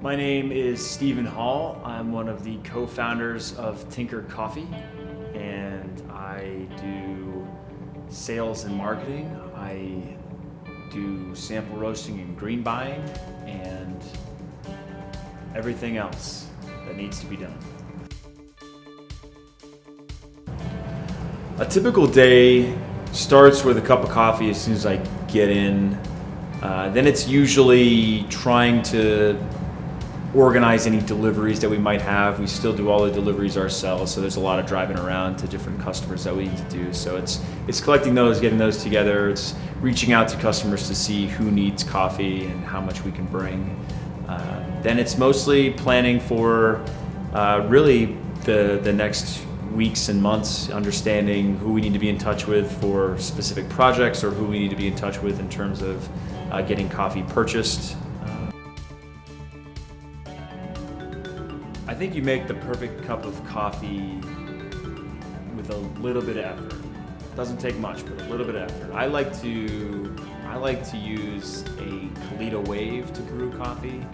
My name is Stephen Hall. I'm one of the co-founders of Tinker Coffee, and I do sales and marketing. I do sample roasting and green buying and everything else that needs to be done. A typical day starts with a cup of coffee as soon as I get in. Then it's usually trying to organize any deliveries that we might have. We still do all the deliveries ourselves, so there's a lot of driving around to different customers that we need to do. So it's collecting those, getting those together. It's reaching out to customers to see who needs coffee and how much we can bring. Then it's mostly planning for really the next weeks and months, understanding who we need to be in touch with for specific projects or who we need to be in touch with in terms of getting coffee purchased. I think you make the perfect cup of coffee with a little bit of effort. It doesn't take much, but a little bit of effort. I like to use a Kalita Wave to brew coffee.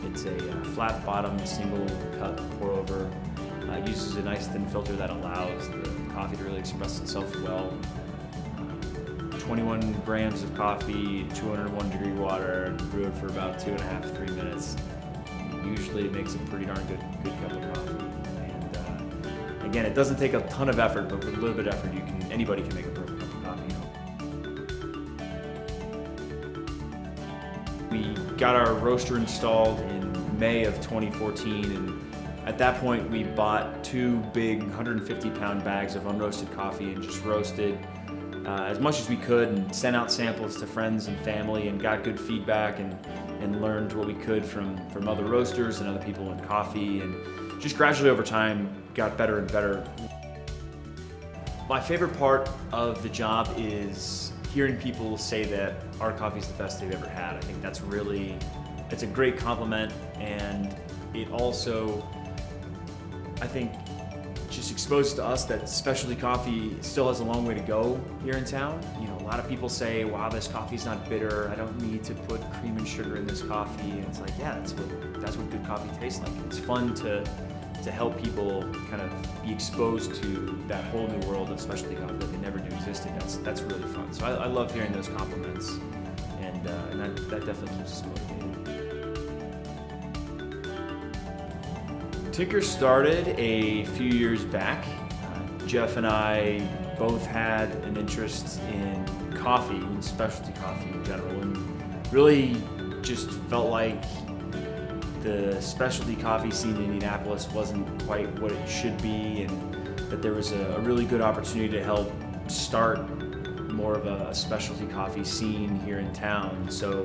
It's a flat bottom, single cut pour over. It uses a nice thin filter that allows the coffee to really express itself well. 21 grams of coffee, 201 degree water, and brew it for about 2.5 to 3 minutes. Usually it makes a pretty darn good cup of coffee. And again, it doesn't take a ton of effort, but with a little bit of effort, anybody can make a perfect cup of coffee. We got our roaster installed in May of 2014, and at that point we bought 2 big 150-pound bags of unroasted coffee and just roasted as much as we could and sent out samples to friends and family and got good feedback and learned what we could from other roasters and other people in coffee, and just gradually over time got better and better. My favorite part of the job is hearing people say that our coffee is the best they've ever had. I think it's a great compliment, and it also, I think, just exposes to us that specialty coffee still has a long way to go here in town. You know, a lot of people say, wow, this coffee's not bitter. I don't need to put cream and sugar in this coffee. And it's like, yeah, that's what good coffee tastes like. It's fun to help people kind of be exposed to that whole new world of specialty coffee that they never knew existed. That's really fun. So I love hearing those compliments, and that definitely keeps us motivated. Tinker started a few years back. Jeff and I both had an interest in coffee, and specialty coffee in general, and really just felt like the specialty coffee scene in Indianapolis wasn't quite what it should be, and that there was a really good opportunity to help start more of a specialty coffee scene here in town. So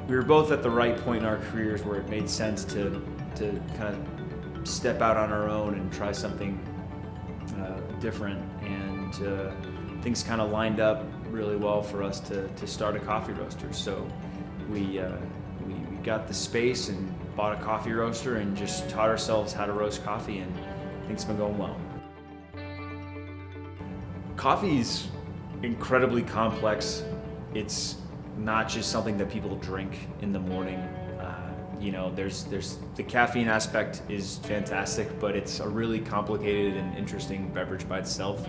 we were both at the right point in our careers where it made sense to kind of step out on our own and try something different, and things kind of lined up really well for us to start a coffee roaster. So we got the space and bought a coffee roaster and just taught ourselves how to roast coffee, and things have been going well. Coffee's incredibly complex. It's not just something that people drink in the morning. You know, there's the caffeine aspect is fantastic, but it's a really complicated and interesting beverage by itself.